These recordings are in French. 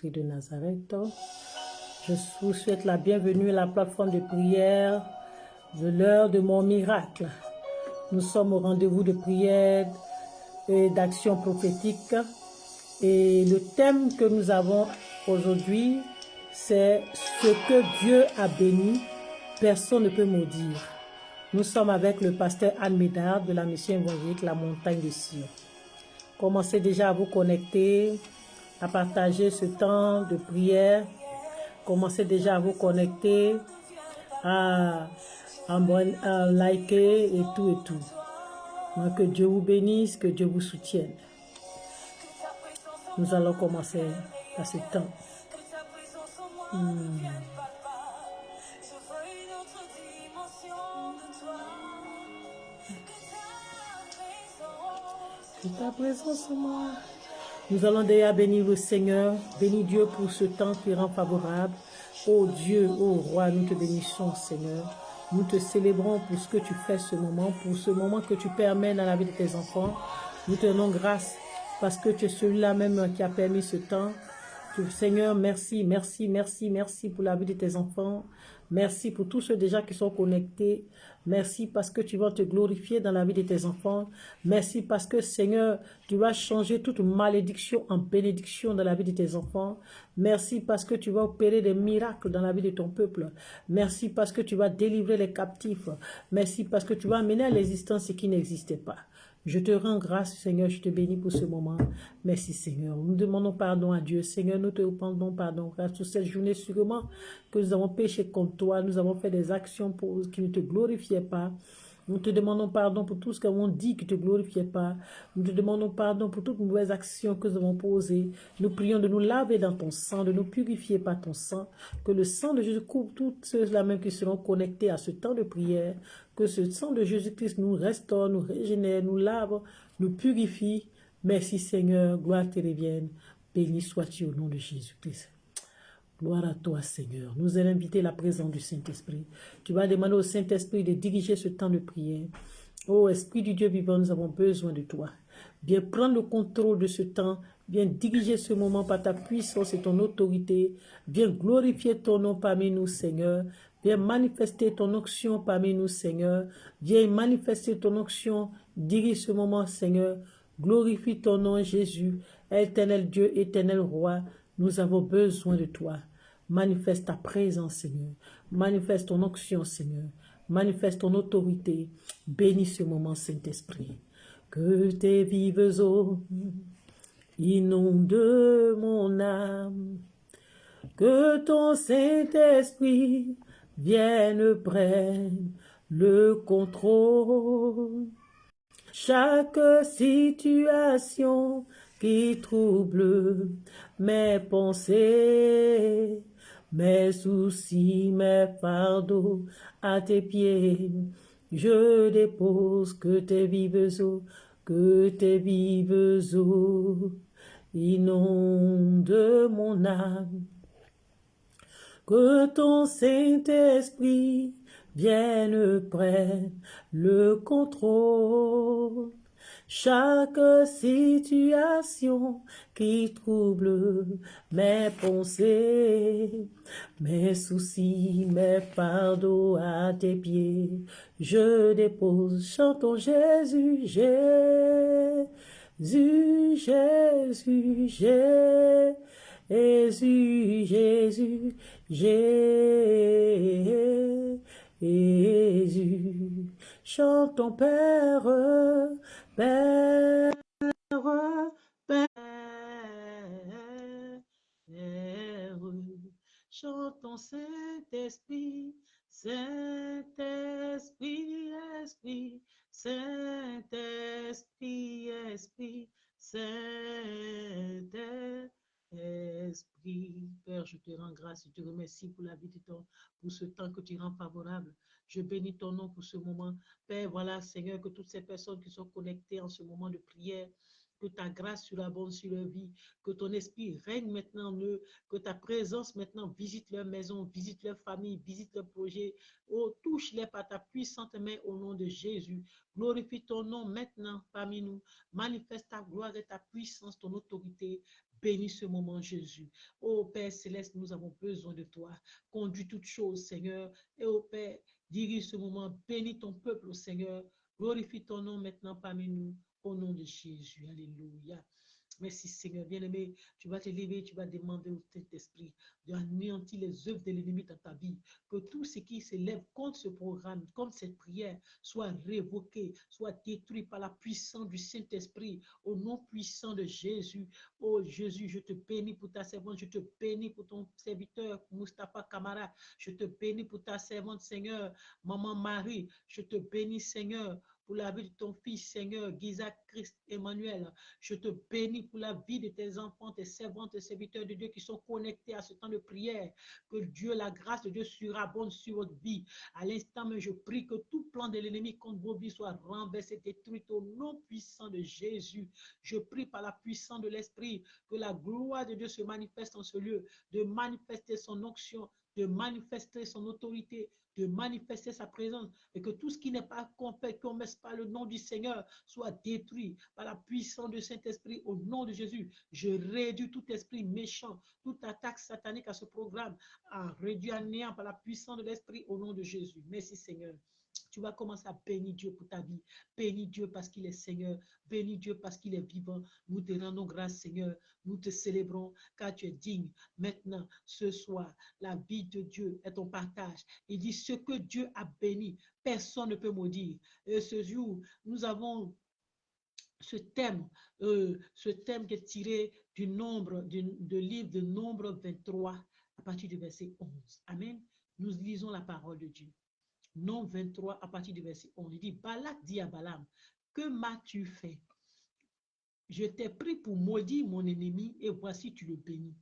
Jésus-Christ de Nazareth. Je vous souhaite la bienvenue à la plateforme de prière de l'heure de mon miracle. Nous sommes au rendez-vous de prière et d'action prophétique. Et le thème que nous avons aujourd'hui, c'est ce que Dieu a béni, personne ne peut maudire. Nous sommes avec le pasteur Anne Médard de la mission évangélique La Montagne de Sion. Commencez déjà à vous connecter, à partager ce temps de prière. Commencez déjà à vous connecter, à liker et tout et tout. Donc, que Dieu vous bénisse, que Dieu vous soutienne. Nous allons commencer à ce temps. Que ta présence en moi. Nous allons déjà bénir le Seigneur, bénir Dieu pour ce temps qui rend favorable. Ô Dieu, ô Roi, nous te bénissons, Seigneur. Nous te célébrons pour ce que tu fais ce moment, pour ce moment que tu permets dans la vie de tes enfants. Nous te donnons grâce parce que tu es celui-là même qui a permis ce temps. Seigneur, merci, merci, merci, merci pour la vie de tes enfants. Merci pour tous ceux déjà qui sont connectés. Merci parce que tu vas te glorifier dans la vie de tes enfants. Merci parce que, Seigneur, tu vas changer toute malédiction en bénédiction dans la vie de tes enfants. Merci parce que tu vas opérer des miracles dans la vie de ton peuple. Merci parce que tu vas délivrer les captifs. Merci parce que tu vas amener à l'existence ce qui n'existait pas. Je te rends grâce, Seigneur, je te bénis pour ce moment. Merci, Seigneur. Nous demandons pardon à Dieu. Seigneur, nous te demandons pardon. Car sur cette journée, sûrement, que nous avons péché contre toi. Nous avons fait des actions qui ne te glorifiaient pas. Nous te demandons pardon pour tout ce qu'avons dit qui ne te glorifiait pas. Nous te demandons pardon pour toutes mauvaises actions que nous avons posées. Nous prions de nous laver dans ton sang, de nous purifier par ton sang. Que le sang de Jésus couvre toutes ceux-là même qui seront connectés à ce temps de prière. Que ce sang de Jésus-Christ nous restaure, nous régénère, nous lave, nous purifie. Merci Seigneur, gloire te revienne. Béni sois-tu au nom de Jésus-Christ. Gloire à toi, Seigneur. Nous allons inviter la présence du Saint-Esprit. Tu vas demander au Saint-Esprit de diriger ce temps de prière. Ô Esprit du Dieu vivant, nous avons besoin de toi. Viens prendre le contrôle de ce temps. Viens diriger ce moment par ta puissance et ton autorité. Viens glorifier ton nom parmi nous, Seigneur. Viens manifester ton onction parmi nous, Seigneur. Viens manifester ton onction. Dirige ce moment, Seigneur. Glorifie ton nom, Jésus. Éternel Dieu, éternel Roi, nous avons besoin de toi. Manifeste ta présence, Seigneur. Manifeste ton onction, Seigneur. Manifeste ton autorité. Bénis ce moment, Saint-Esprit. Que tes vives eaux inondent mon âme. Que ton Saint-Esprit vienne prendre le contrôle. Chaque situation qui trouble mes pensées, mes soucis, mes fardeaux à tes pieds, je dépose que tes vives eaux inondent mon âme. Que ton Saint-Esprit vienne prendre le contrôle. Chaque situation qui trouble mes pensées, mes soucis, mes fardeaux à tes pieds, je dépose. Chantons Jésus, Jésus, Jésus, Jésus. Jésus, Jésus, Jésus, chantons Père, Père, Père, chantons Saint-Esprit, Saint-Esprit, Esprit, Saint-Esprit, Esprit, Saint-Esprit. Père, je te rends grâce, je te remercie pour la vie de ton, pour ce temps que tu rends favorable. Je bénis ton nom pour ce moment. Père, voilà, Seigneur, que toutes ces personnes qui sont connectées en ce moment de prière, que ta grâce surabonde sur leur vie, que ton esprit règne maintenant en eux, que ta présence maintenant visite leur maison, visite leur famille, visite leur projet. Oh, touche-les par ta puissante main au nom de Jésus. Glorifie ton nom maintenant parmi nous. Manifeste ta gloire et ta puissance, ton autorité. bénis ce moment, Jésus. Oh Père Céleste, nous avons besoin de toi. Conduis toutes choses, Seigneur. Et oh Père, dirige ce moment. Bénis ton peuple, oh Seigneur. Glorifie ton nom maintenant parmi nous. Au nom de Jésus. Alléluia. Merci Seigneur bien-aimé, tu vas te lever, tu vas demander au Saint-Esprit d'anéantir les œuvres de l'ennemi dans ta vie, que tout ce qui s'élève contre ce programme, contre cette prière, soit révoqué, soit détruit par la puissance du Saint-Esprit, au nom puissant de Jésus. Oh Jésus, je te bénis pour ta servante, je te bénis pour ton serviteur Mustapha Kamara, je te bénis pour ta servante Seigneur, Maman Marie, je te bénis Seigneur, pour la vie de ton fils, Seigneur, Isaac Christ Emmanuel. Je te bénis pour la vie de tes enfants, tes servantes, tes serviteurs de Dieu qui sont connectés à ce temps de prière. Que Dieu, la grâce de Dieu surabonde sur votre vie. À l'instant même, je prie que tout plan de l'ennemi contre vos vies soit renversé, détruit au nom puissant de Jésus. Je prie par la puissance de l'Esprit que la gloire de Dieu se manifeste en ce lieu, de manifester son onction, de manifester son autorité, de manifester sa présence, et que tout ce qui n'est pas complet, qu'on ne mette pas le nom du Seigneur, soit détruit par la puissance du Saint-Esprit au nom de Jésus. Je réduis tout esprit méchant, toute attaque satanique à ce programme, réduit à néant par la puissance de l'Esprit au nom de Jésus. Merci Seigneur. Tu vas commencer à bénir Dieu pour ta vie. Bénis Dieu parce qu'il est Seigneur. Bénis Dieu parce qu'il est vivant. Nous te rendons grâce, Seigneur. Nous te célébrons car tu es digne. Maintenant, ce soir, la vie de Dieu est ton partage. Il dit ce que Dieu a béni, personne ne peut maudire. Et ce jour, nous avons ce thème qui est tiré du nombre, du livre de Nombre 23 à partir du verset 11. Amen. Nous lisons la parole de Dieu. Nombre 23 à partir du verset 11. Il dit, Balak dit à Balaam, que m'as-tu fait? Je t'ai pris pour maudire mon ennemi et voici tu le bénis.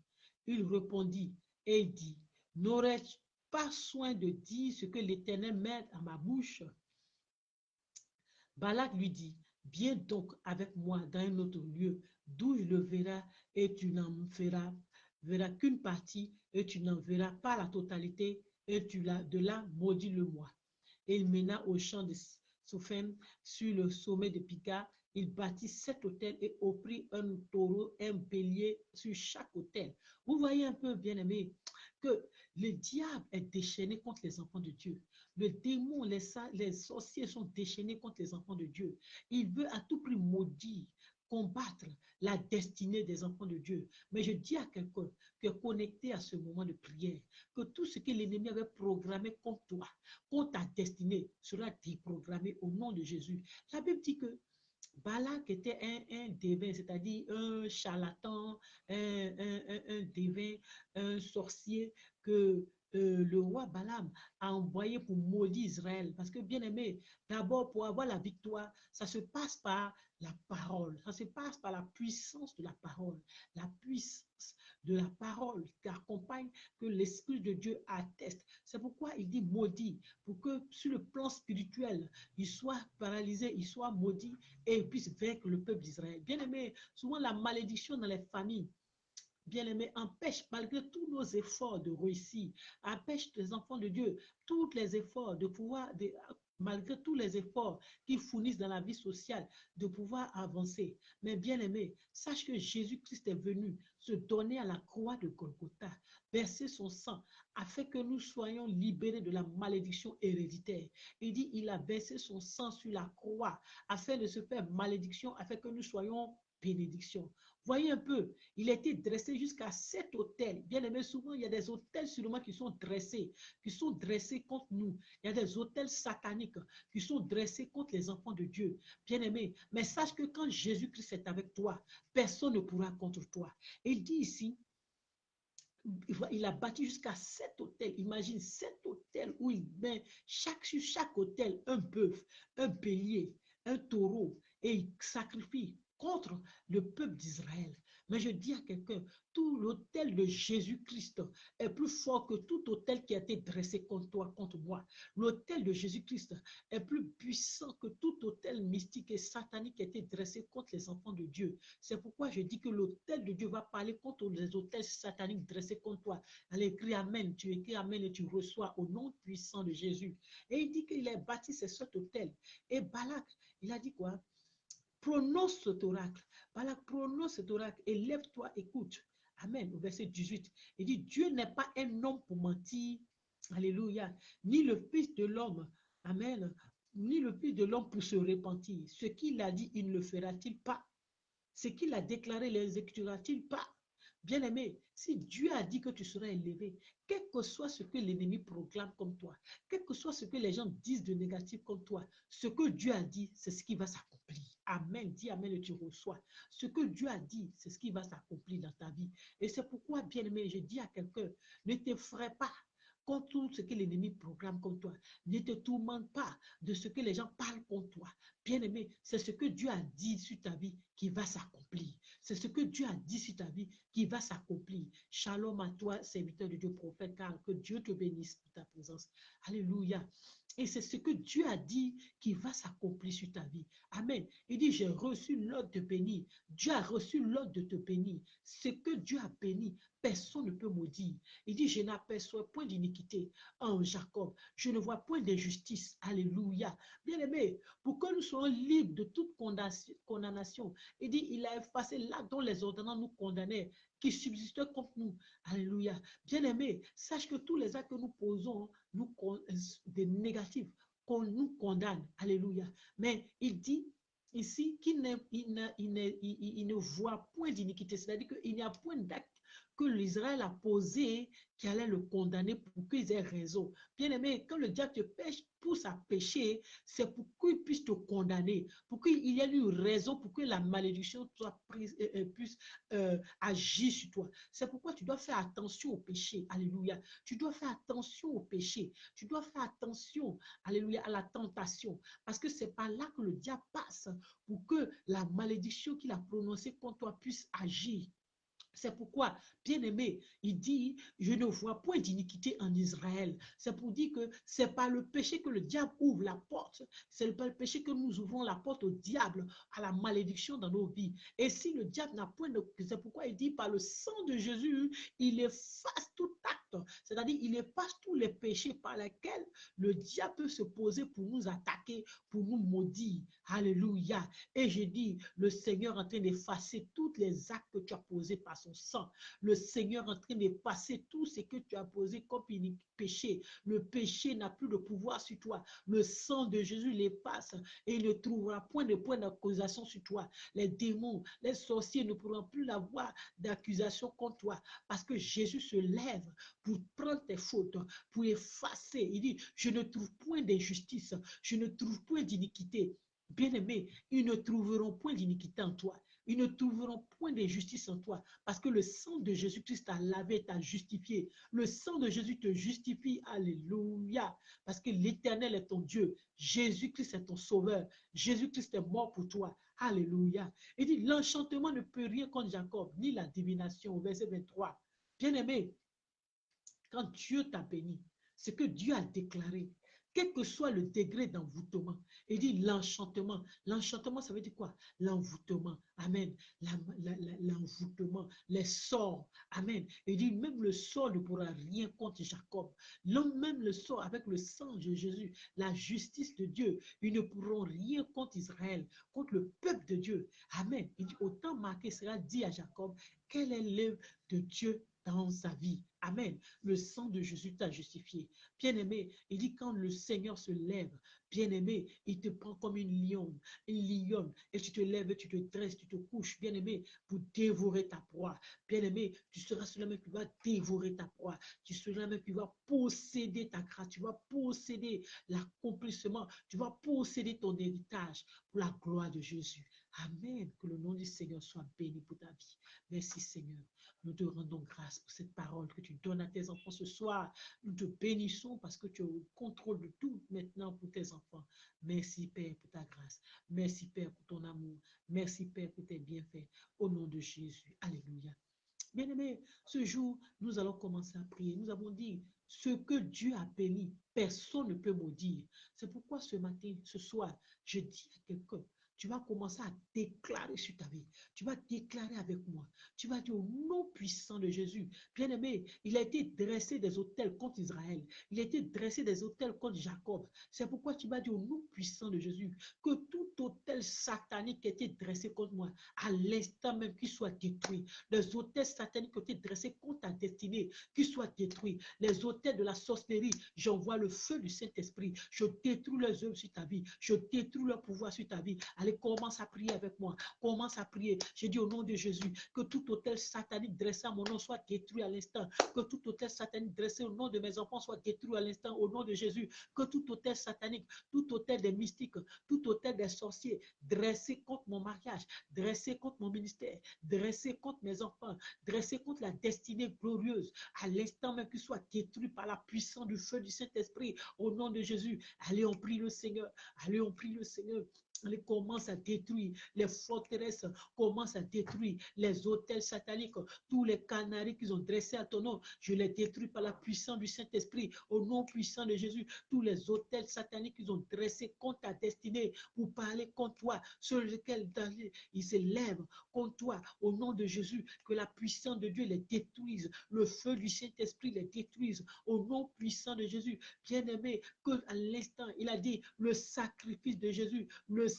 Il répondit et dit, n'aurais-je pas soin de dire ce que l'Éternel met à ma bouche? Balak lui dit, viens donc avec moi dans un autre lieu, d'où je le verrai et tu n'en verras qu'une partie et tu n'en verras pas la totalité et de là maudis-le-moi. Et il mena au champ de Sophème sur le sommet de Pika. Il bâtit 7 autels et offrit un taureau, un bélier sur chaque autel. Vous voyez un peu, bien aimé, que le diable est déchaîné contre les enfants de Dieu. Le démon, les sorciers sont déchaînés contre les enfants de Dieu. Il veut à tout prix maudire, combattre la destinée des enfants de Dieu. Mais je dis à quelqu'un qui est connecté à ce moment de prière, que tout ce que l'ennemi avait programmé contre toi, contre ta destinée, sera déprogrammé au nom de Jésus. La Bible dit que Balak était un devin, c'est-à-dire un charlatan, un devin, un sorcier que le roi Balaam a envoyé pour maudire Israël. Parce que, bien aimé, d'abord, pour avoir la victoire, ça se passe par la parole. Ça se passe par la puissance de la parole. La puissance de la parole qui accompagne, que l'Esprit de Dieu atteste. C'est pourquoi il dit maudit, pour que sur le plan spirituel, il soit paralysé, il soit maudit et il puisse vaincre le peuple d'Israël. Bien aimé, souvent la malédiction dans les familles, bien aimé, empêche, malgré tous nos efforts de réussir, empêche les enfants de Dieu, tous les efforts de pouvoir, malgré tous les efforts qu'ils fournissent dans la vie sociale, de pouvoir avancer. Mais bien aimé, sache que Jésus-Christ est venu se donner à la croix de Golgotha, verser son sang, afin que nous soyons libérés de la malédiction héréditaire. Il dit, il a versé son sang sur la croix, afin de se faire malédiction, afin que nous soyons bénédiction. Voyez un peu, il a été dressé jusqu'à 7 autels. Bien aimé, souvent, il y a des autels sûrement qui sont dressés contre nous. Il y a des autels sataniques qui sont dressés contre les enfants de Dieu. Bien aimé, mais sache que quand Jésus-Christ est avec toi, personne ne pourra contre toi. Et il dit ici, il a bâti jusqu'à 7 autels. Imagine 7 autels où il met sur chaque autel un bœuf, un bélier, un taureau, et il sacrifie contre le peuple d'Israël. Mais je dis à quelqu'un, tout l'autel de Jésus-Christ est plus fort que tout autel qui a été dressé contre toi, contre moi. L'autel de Jésus-Christ est plus puissant que tout autel mystique et satanique qui a été dressé contre les enfants de Dieu. C'est pourquoi je dis que l'autel de Dieu va parler contre les autels sataniques dressés contre toi. Allez, écris Amen. Tu écris Amen et tu reçois au nom puissant de Jésus. Et il dit qu'il a bâti ces 7 autels. Et Balak, il a dit quoi? Prononce cet oracle. Par la prononce cet oracle, élève-toi, écoute. Amen. Au verset 18, il dit, Dieu n'est pas un homme pour mentir. Alléluia. Ni le fils de l'homme. Amen. Ni le fils de l'homme pour se repentir. Ce qu'il a dit, il ne le fera-t-il pas? Ce qu'il a déclaré, l'exécutera-t-il pas? Bien-aimé, si Dieu a dit que tu seras élevé, quel que soit ce que l'ennemi proclame comme toi, quel que soit ce que les gens disent de négatif comme toi, ce que Dieu a dit, c'est ce qui va s'accomplir. Amen. Dis Amen et tu reçois. Ce que Dieu a dit, c'est ce qui va s'accomplir dans ta vie. Et c'est pourquoi, bien-aimé, je dis à quelqu'un, ne t'effraie pas contre tout ce que l'ennemi proclame comme toi. Ne te tourmente pas de ce que les gens parlent contre toi. Bien-aimé, c'est ce que Dieu a dit sur ta vie qui va s'accomplir. C'est ce que Dieu a dit sur ta vie qui va s'accomplir. Shalom à toi, serviteur de Dieu, prophète, car que Dieu te bénisse pour ta présence. Alléluia. Et c'est ce que Dieu a dit qui va s'accomplir sur ta vie. Amen. Il dit, j'ai reçu l'ordre de bénir. Dieu a reçu l'ordre de te bénir. Ce que Dieu a béni, personne ne peut maudire. Il dit, je n'aperçois point d'iniquité en Jacob. Je ne vois point d'injustice. Alléluia. Bien-aimé, pour que nous soyons libres de toute condamnation, il dit, il a effacé là dont les ordonnances nous condamnaient, qui subsistaient contre nous. Alléluia. Bien-aimé, sache que tous les actes que nous posons, des négatifs, qu'on nous condamne. Alléluia. Mais il dit ici qu'il ne voit point d'iniquité, c'est-à-dire qu'il n'y a point d'acte que l'Israël a posé qui allait le condamner pour qu'ils aient raison. Bien aimé, quand le diable te pousse à pécher, c'est pour qu'il puisse te condamner, pour qu'il y ait une raison, pour que la malédiction soit prise, puisse agir sur toi. C'est pourquoi tu dois faire attention au péché. Alléluia. Tu dois faire attention au péché. Tu dois faire attention, alléluia, à la tentation. Parce que c'est par là que le diable passe pour que la malédiction qu'il a prononcée contre toi puisse agir. C'est pourquoi, bien-aimé, il dit, je ne vois point d'iniquité en Israël. C'est pour dire que c'est par le péché que le diable ouvre la porte. C'est par le péché que nous ouvrons la porte au diable, à la malédiction dans nos vies. Et si le diable n'a point de... C'est pourquoi il dit, par le sang de Jésus, il efface tout acte. C'est-à-dire, il efface tous les péchés par lesquels le diable peut se poser pour nous attaquer, pour nous maudire. Alléluia. Et je dis, le Seigneur est en train d'effacer tous les actes que tu as posés par son sang. Le Seigneur est en train d'effacer tout ce que tu as posé comme péché. Le péché n'a plus de pouvoir sur toi. Le sang de Jésus l'efface et il ne trouvera point d'accusation sur toi. Les démons, les sorciers ne pourront plus avoir d'accusation contre toi parce que Jésus se lève pour prendre tes fautes, pour effacer. Il dit, je ne trouve point d'injustice, je ne trouve point d'iniquité. Bien-aimés, ils ne trouveront point d'iniquité en toi. Ils ne trouveront point d'injustice en toi parce que le sang de Jésus-Christ t'a lavé, t'a justifié. Le sang de Jésus te justifie. Alléluia. Parce que l'Éternel est ton Dieu. Jésus-Christ est ton sauveur. Jésus-Christ est mort pour toi. Alléluia. Il dit, l'enchantement ne peut rien contre Jacob, ni la divination. Verset 23. Bien-aimé, quand Dieu t'a béni, ce que Dieu a déclaré, quel que soit le degré d'envoûtement. Il dit l'enchantement. L'enchantement, ça veut dire quoi? L'envoûtement. Amen. L'envoûtement, les sorts. Amen. Il dit même le sort ne pourra rien contre Jacob. Même le sort avec le sang de Jésus, la justice de Dieu, ils ne pourront rien contre Israël, contre le peuple de Dieu. Amen. Il dit autant marqué sera dit à Jacob, quelle est l'œuvre de Dieu dans sa vie. Amen. Le sang de Jésus t'a justifié. Bien-aimé, il dit quand le Seigneur se lève, bien-aimé, il te prend comme une lionne, et tu te lèves, tu te dresses, tu te couches, bien-aimé, pour dévorer ta proie. Bien-aimé, tu seras celui qui va dévorer ta proie. Tu seras celui qui va posséder ta grâce, tu vas posséder l'accomplissement, tu vas posséder ton héritage pour la gloire de Jésus. Amen. Que le nom du Seigneur soit béni pour ta vie. Merci Seigneur. Nous te rendons grâce pour cette parole que tu donnes à tes enfants ce soir. Nous te bénissons parce que tu es au contrôle de tout maintenant pour tes enfants. Merci Père pour ta grâce. Merci Père pour ton amour. Merci Père pour tes bienfaits. Au nom de Jésus. Alléluia. Bien-aimés, ce jour, nous allons commencer à prier. Nous avons dit, ce que Dieu a béni, personne ne peut maudire. C'est pourquoi ce matin, ce soir, je dis à quelqu'un, tu vas commencer à déclarer sur ta vie. Tu vas déclarer avec moi. Tu vas dire au nom puissant de Jésus. Bien-aimé, il a été dressé des autels contre Israël. Il a été dressé des autels contre Jacob. C'est pourquoi tu vas dire au nom puissant de Jésus que tout autel satanique qui a été dressé contre moi, à l'instant même qu'il soit détruit. Les autels sataniques qui ont été dressés contre ta destinée, qu'ils soient détruits. Les autels de la sorcellerie, j'envoie le feu du Saint-Esprit. Je détruis leurs œuvres sur ta vie. Je détruis leur pouvoir sur ta vie. Allez, commence à prier avec moi. Commence à prier. Je dis au nom de Jésus que tout autel satanique dressé à mon nom soit détruit à l'instant. Que tout autel satanique dressé au nom de mes enfants soit détruit à l'instant au nom de Jésus. Que tout autel satanique, tout autel des mystiques, tout autel des sorciers dressé contre mon mariage, dressé contre mon ministère, dressé contre mes enfants, dressé contre la destinée glorieuse, à l'instant même qu'il soit détruit par la puissance du feu du Saint-Esprit au nom de Jésus. Allez, on prie le Seigneur. Allez, on prie le Seigneur. Elle commence à détruire les forteresses, commence à détruire les hôtels sataniques, tous les canaris qu'ils ont dressés à ton nom, je les détruis par la puissance du Saint-Esprit, au nom puissant de Jésus, tous les hôtels sataniques qu'ils ont dressés contre ta destinée, pour parler contre toi, sur lesquels ils se lèvent contre toi, au nom de Jésus, que la puissance de Dieu les détruise, le feu du Saint-Esprit les détruise, au nom puissant de Jésus, bien-aimé, que à l'instant, il a dit, le sacrifice de Jésus, le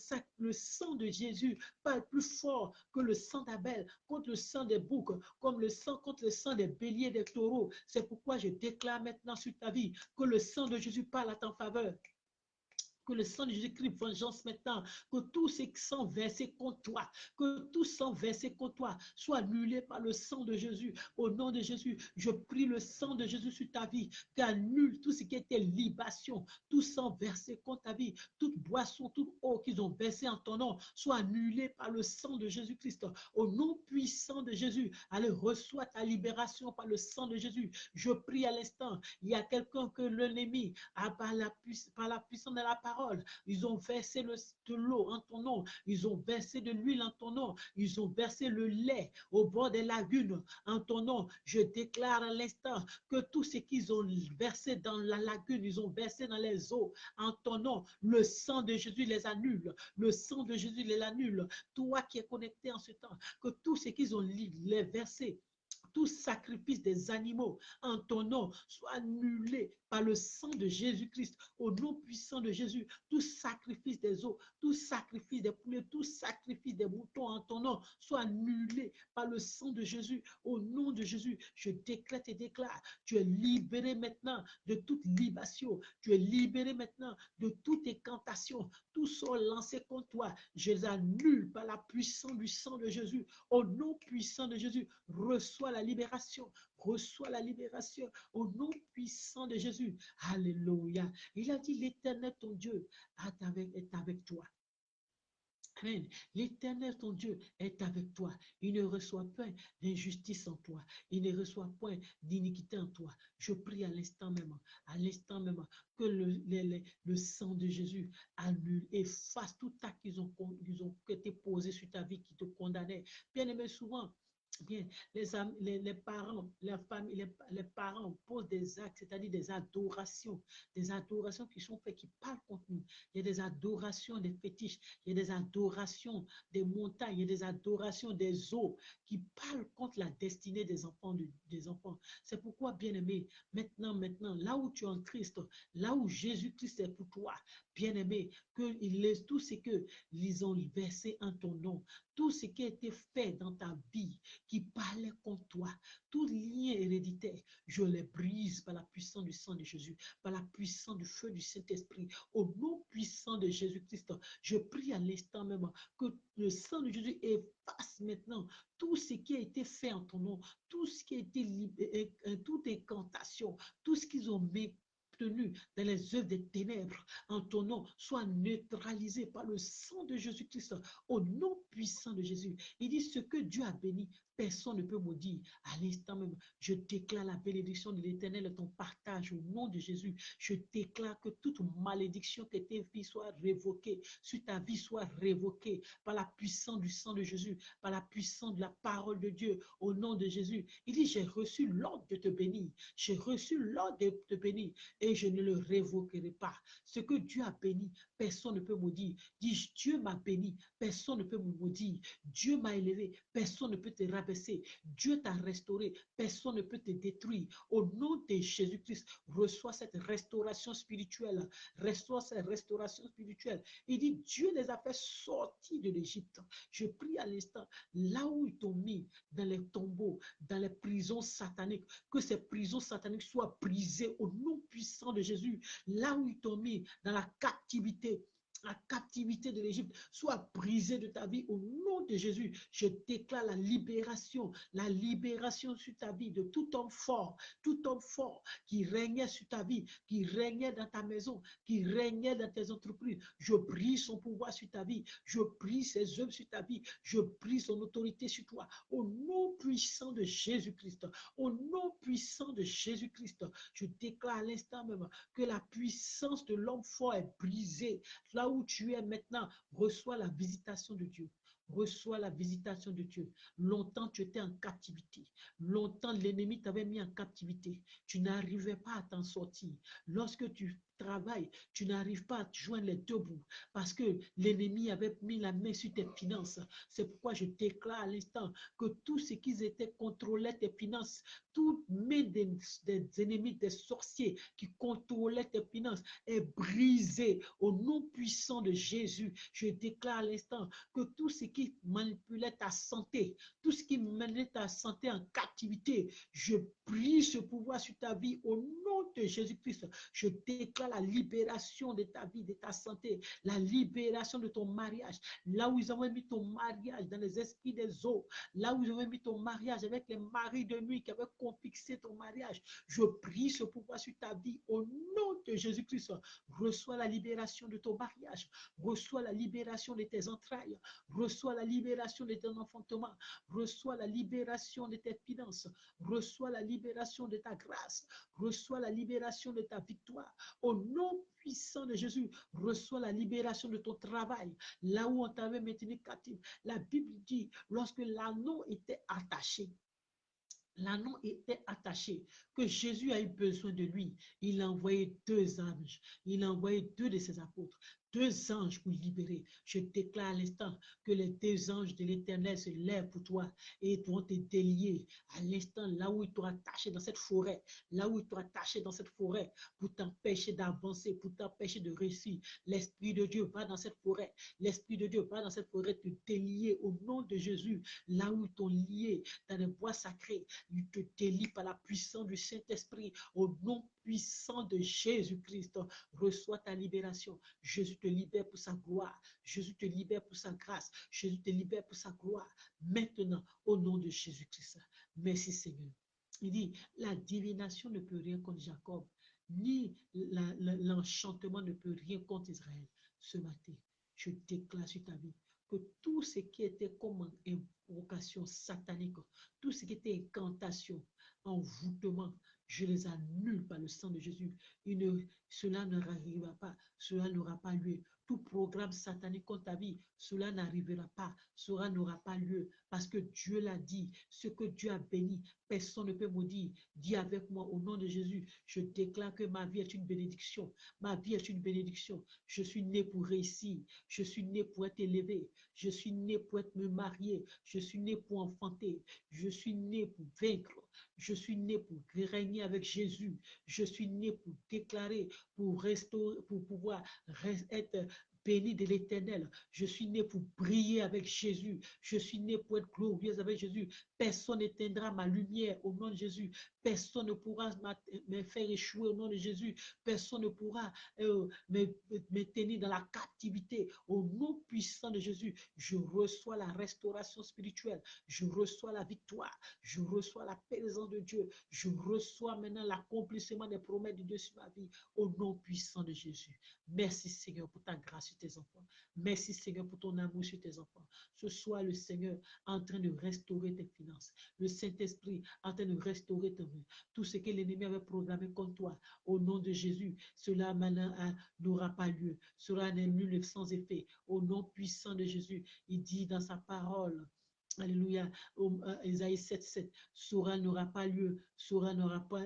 sang de Jésus parle plus fort que le sang d'Abel, contre le sang des boucs, comme le sang contre le sang des béliers, des taureaux. C'est pourquoi je déclare maintenant sur ta vie que le sang de Jésus parle à ta faveur. Que le sang de Jésus crie vengeance maintenant, que tout ce sang versé contre toi, que tout sang versé contre toi soit annulé par le sang de Jésus. Au nom de Jésus, je prie le sang de Jésus sur ta vie, qui annule tout ce qui était libation, tout sang versé contre ta vie, toute boisson, toute eau qu'ils ont versé en ton nom, soit annulé par le sang de Jésus-Christ. Au nom puissant de Jésus, allez, reçois ta libération par le sang de Jésus. Je prie à l'instant, il y a quelqu'un que l'ennemi a par la puissance de la parole, ils ont versé de l'eau en ton nom, ils ont versé de l'huile en ton nom, ils ont versé le lait au bord des lagunes en ton nom. Je déclare à l'instant que tout ce qu'ils ont versé dans la lagune, ils ont versé dans les eaux en ton nom, le sang de Jésus les annule, le sang de Jésus les annule. Toi qui es connecté en ce temps, que tout ce qu'ils ont versé, tout sacrifice des animaux en ton nom soit annulé par le sang de Jésus-Christ, au nom puissant de Jésus. Tout sacrifice des eaux, tout sacrifice des poulets, tout sacrifice des moutons en ton nom soit annulé par le sang de Jésus, au nom de Jésus. Je décrète et déclare, tu es libéré maintenant de toute libation, tu es libéré maintenant de toute incantation, tout sort lancé contre toi, je les annule par la puissance du sang de Jésus, au nom puissant de Jésus. Reçois la libération, reçois la libération au nom puissant de Jésus. Alléluia. Il a dit, l'Éternel ton Dieu est avec toi. Amen. L'Éternel ton Dieu est avec toi. Il ne reçoit point d'injustice en toi. Il ne reçoit point d'iniquité en toi. Je prie à l'instant même, que le sang de Jésus annule, efface tout acte qu'ils ont été posés sur ta vie qui te condamnait. Bien aimé, souvent, bien, les parents, la famille, les parents posent des actes, c'est-à-dire des adorations qui sont faites, qui parlent contre nous. Il y a des adorations des fétiches, il y a des adorations des montagnes, il y a des adorations des eaux qui parlent contre la destinée des enfants. Des enfants. C'est pourquoi, bien-aimé, maintenant, là où tu es en Christ, là où Jésus-Christ est pour toi, bien-aimé, qu'il laisse tout ce qu'ils ont versé en ton nom, tout ce qui a été fait dans ta vie, qui parlait contre toi, tout lien héréditaire, je les brise par la puissance du sang de Jésus, par la puissance du feu du Saint-Esprit, au nom puissant de Jésus-Christ. Je prie à l'instant même que le sang de Jésus efface maintenant tout ce qui a été fait en ton nom, tout ce qui a été libéré, toute incantation, tout ce qu'ils ont mis dans les œuvres des ténèbres en ton nom soit neutralisé par le sang de Jésus-Christ au nom puissant de Jésus. Il dit ce que Dieu a béni, personne ne peut maudire. À l'instant même, je déclare la bénédiction de l'Éternel et ton partage au nom de Jésus. Je déclare que toute malédiction que tes vies soient révoquées, sur ta vie soit révoquée par la puissance du sang de Jésus, par la puissance de la parole de Dieu, au nom de Jésus. Il dit, j'ai reçu l'ordre de te bénir. J'ai reçu l'ordre de te bénir et je ne le révoquerai pas. Ce que Dieu a béni, personne ne peut maudire. Dis, Dieu m'a béni, personne ne peut me maudire. Dieu m'a élevé, personne ne peut te rabaisser. Dieu t'a restauré, personne ne peut te détruire. Au nom de Jésus-Christ, reçois cette restauration spirituelle. Reçois cette restauration spirituelle. Il dit, Dieu les a fait sortir de l'Égypte. Je prie à l'instant, là où ils t'ont mis, dans les tombeaux, dans les prisons sataniques, que ces prisons sataniques soient brisées au nom puissant de Jésus. Là où ils t'ont mis, dans la captivité de l'Égypte, soit brisée de ta vie au nom de Jésus. Je déclare la libération sur ta vie de tout homme fort qui régnait sur ta vie, qui régnait dans ta maison, qui régnait dans tes entreprises. Je brise son pouvoir sur ta vie, je brise ses œuvres sur ta vie, je brise son autorité sur toi. Au nom puissant de Jésus-Christ, au nom puissant de Jésus-Christ, je déclare à l'instant même que la puissance de l'homme fort est brisée. Là où tu es maintenant, reçois la visitation de Dieu. Reçois la visitation de Dieu. Longtemps, tu étais en captivité. Longtemps, l'ennemi t'avait mis en captivité. Tu n'arrivais pas à t'en sortir. Lorsque tu travailles, tu n'arrives pas à te joindre les deux bouts parce que l'ennemi avait mis la main sur tes finances. C'est pourquoi je déclare à l'instant que tout ce qui était contrôlait tes finances, toute main des ennemis, des sorciers qui contrôlaient tes finances est brisée au nom puissant de Jésus. Je déclare à l'instant que tout ce qui manipulait ta santé, tout ce qui menait ta santé en captivité, je brise ce pouvoir sur ta vie au nom de Jésus-Christ. Je déclare la libération de ta vie, de ta santé, la libération de ton mariage. Là où ils ont mis ton mariage dans les esprits des eaux, là où ils ont mis ton mariage avec les maris de nuit qui avaient confixé ton mariage, je brise ce pouvoir sur ta vie au nom de Jésus-Christ. Reçois la libération de ton mariage, reçois la libération de tes entrailles, reçois la libération de ton enfantement, reçois la libération de tes finances, reçois la libération de ta grâce, reçois la libération de ta victoire. Au nom puissant de Jésus, reçois la libération de ton travail, là où on t'avait maintenu captif. La Bible dit, lorsque l'anneau était attaché, que Jésus a eu besoin de lui. Il a envoyé deux anges, il a envoyé deux de ses apôtres, deux anges pour libérer. Je déclare à l'instant que les deux anges de l'Éternel se lèvent pour toi et vont te délier à l'instant là où ils t'ont attaché dans cette forêt, pour t'empêcher d'avancer, pour t'empêcher de réussir. L'Esprit de Dieu va dans cette forêt, l'Esprit de Dieu va dans cette forêt te délier au nom de Jésus, là où ils t'ont lié dans les bois sacrés. Il te délie par la puissance du Saint-Esprit au nom puissant de Jésus-Christ. Reçois ta libération. Jésus te libère pour sa gloire. Jésus te libère pour sa grâce. Jésus te libère pour sa gloire. Maintenant, au nom de Jésus-Christ. Merci Seigneur. Il dit, la divination ne peut rien contre Jacob, ni l'enchantement ne peut rien contre Israël. Ce matin, je déclare sur ta vie que tout ce qui était comme invocation satanique, tout ce qui était incantation, envoûtement, je les annule par le sang de Jésus. Cela n'arrivera pas, cela n'aura pas lieu. Tout programme satanique contre ta vie, cela n'arrivera pas, cela n'aura pas lieu, parce que Dieu l'a dit, ce que Dieu a béni, personne ne peut maudire. Dis avec moi au nom de Jésus, je déclare que ma vie est une bénédiction. Ma vie est une bénédiction. Je suis né pour réussir. Je suis né pour être élevé. Je suis né pour être me marier. Je suis né pour enfanter. Je suis né pour vaincre. Je suis né pour régner avec Jésus. Je suis né pour déclarer, pour restaurer, pour pouvoir être béni de l'Éternel. Je suis né pour briller avec Jésus. Je suis né pour être glorieuse avec Jésus. Personne n'éteindra ma lumière au nom de Jésus. Personne ne pourra me faire échouer au nom de Jésus. Personne ne pourra me tenir dans la captivité. Au nom puissant de Jésus, je reçois la restauration spirituelle. Je reçois la victoire. Je reçois la présence de Dieu. Je reçois maintenant l'accomplissement des promesses de Dieu sur ma vie. Au nom puissant de Jésus. Merci Seigneur pour ta grâce sur tes enfants. Merci Seigneur pour ton amour sur tes enfants. Ce soir, le Seigneur est en train de restaurer tes finances. Le Saint-Esprit est en train de restaurer ton vie. Tout ce que l'ennemi avait programmé contre toi, au nom de Jésus, cela maintenant n'aura pas lieu. Cela n'est nul sans effet. Au nom puissant de Jésus, il dit dans sa parole, Alléluia. Isaïe 7:7. Cela n'aura pas lieu. Cela n'aura pas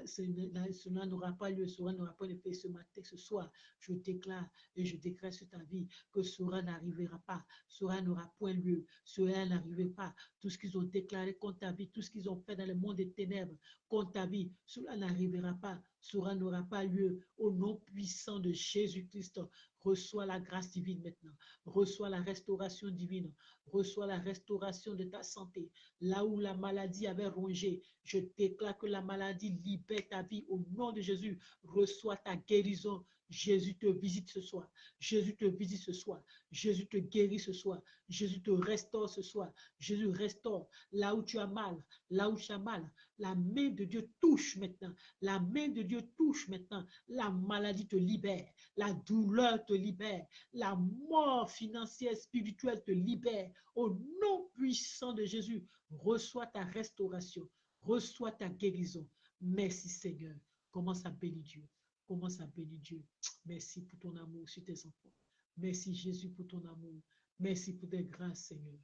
lieu. Cela n'aura pas effet ce matin, ce soir. Je déclare et je déclare sur ta vie que cela n'arrivera pas. Cela n'aura point lieu. Cela n'arrivera pas. Tout ce qu'ils ont déclaré contre ta vie, tout ce qu'ils ont fait dans le monde des ténèbres contre ta vie, cela n'arrivera pas. Cela n'aura pas lieu. Au nom puissant de Jésus-Christ, reçois la grâce divine maintenant. Reçois la restauration divine. Reçois la restauration de ta santé. Là où la maladie avait rongé, je déclare que la maladie libère ta vie au nom de Jésus. Reçois ta guérison. Jésus te visite ce soir. Jésus te visite ce soir. Jésus te guérit ce soir. Jésus te restaure ce soir. Jésus restaure là où tu as mal. Là où tu as mal. La main de Dieu touche maintenant. La main de Dieu touche maintenant. La maladie te libère. La douleur te libère. La mort financière, spirituelle te libère. Au nom puissant de Jésus, reçois ta restauration. Reçois ta guérison. Merci Seigneur. Commence à bénir Dieu. Commence à bénir Dieu. Merci pour ton amour sur tes enfants. Merci Jésus pour ton amour. Merci pour tes grâces Seigneur.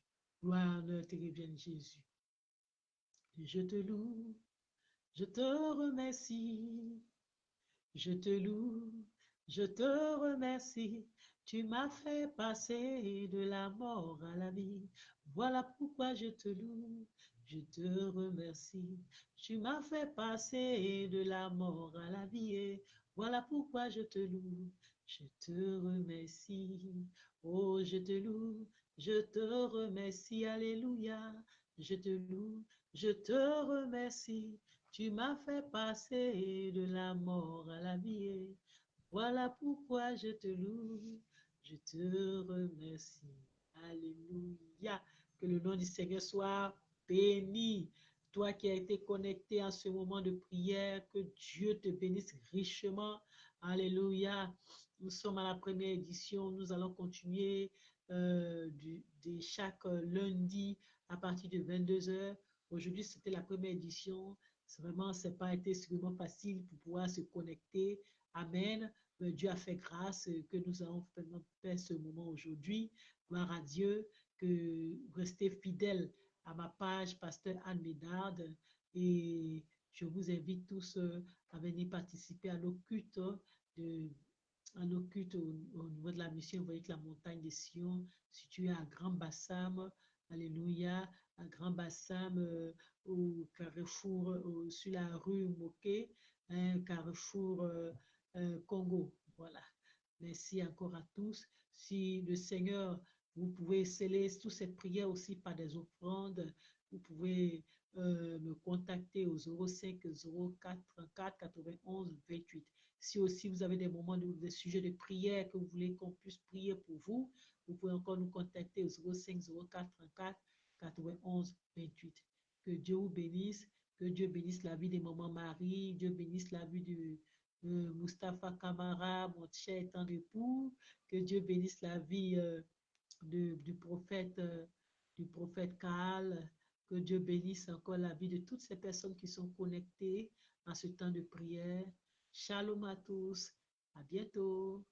Gloire, honneur te revienne Jésus. Je te loue. Je te remercie. Je te loue. Je te remercie. Tu m'as fait passer de la mort à la vie. Voilà pourquoi je te loue. Je te remercie. Tu m'as fait passer de la mort à la vie. Voilà pourquoi je te loue. Je te remercie. Oh, je te loue. Je te remercie. Alléluia. Je te loue. Je te remercie. Tu m'as fait passer de la mort à la vie. Voilà pourquoi je te loue, je te remercie. Alléluia. Que le nom du Seigneur soit béni. Toi qui as été connecté en ce moment de prière, que Dieu te bénisse richement. Alléluia. Nous sommes à la première édition. Nous allons continuer de chaque lundi à partir de 22h. Aujourd'hui, c'était la première édition. Vraiment, ce n'a pas été sûrement facile pour pouvoir se connecter. Amen. Mais Dieu a fait grâce que nous avons fait ce moment aujourd'hui. Gloire à Dieu, que restez fidèles à ma page Pasteur Anne Médard et je vous invite tous à venir participer à nos cultes, à nos cultes au niveau de la mission. Vous voyez que la montagne de Sion située à Grand Bassam, alléluia, à Grand Bassam, au carrefour, sur la rue Moké, carrefour Congo. Voilà. Merci encore à tous. Si le Seigneur, vous pouvez sceller toute cette prière aussi par des offrandes. Vous pouvez me contacter au 05 04 34 91 28. Si aussi vous avez des moments, des sujets de prière que vous voulez qu'on puisse prier pour vous, vous pouvez encore nous contacter au 05 04 34 91 28. Que Dieu vous bénisse. Que Dieu bénisse la vie de Maman Marie. Dieu bénisse la vie de Mustapha Kamara, mon cher et tendre époux. Que Dieu bénisse la vie du prophète Karl. Que Dieu bénisse encore la vie de toutes ces personnes qui sont connectées en ce temps de prière. Shalom à tous. À bientôt.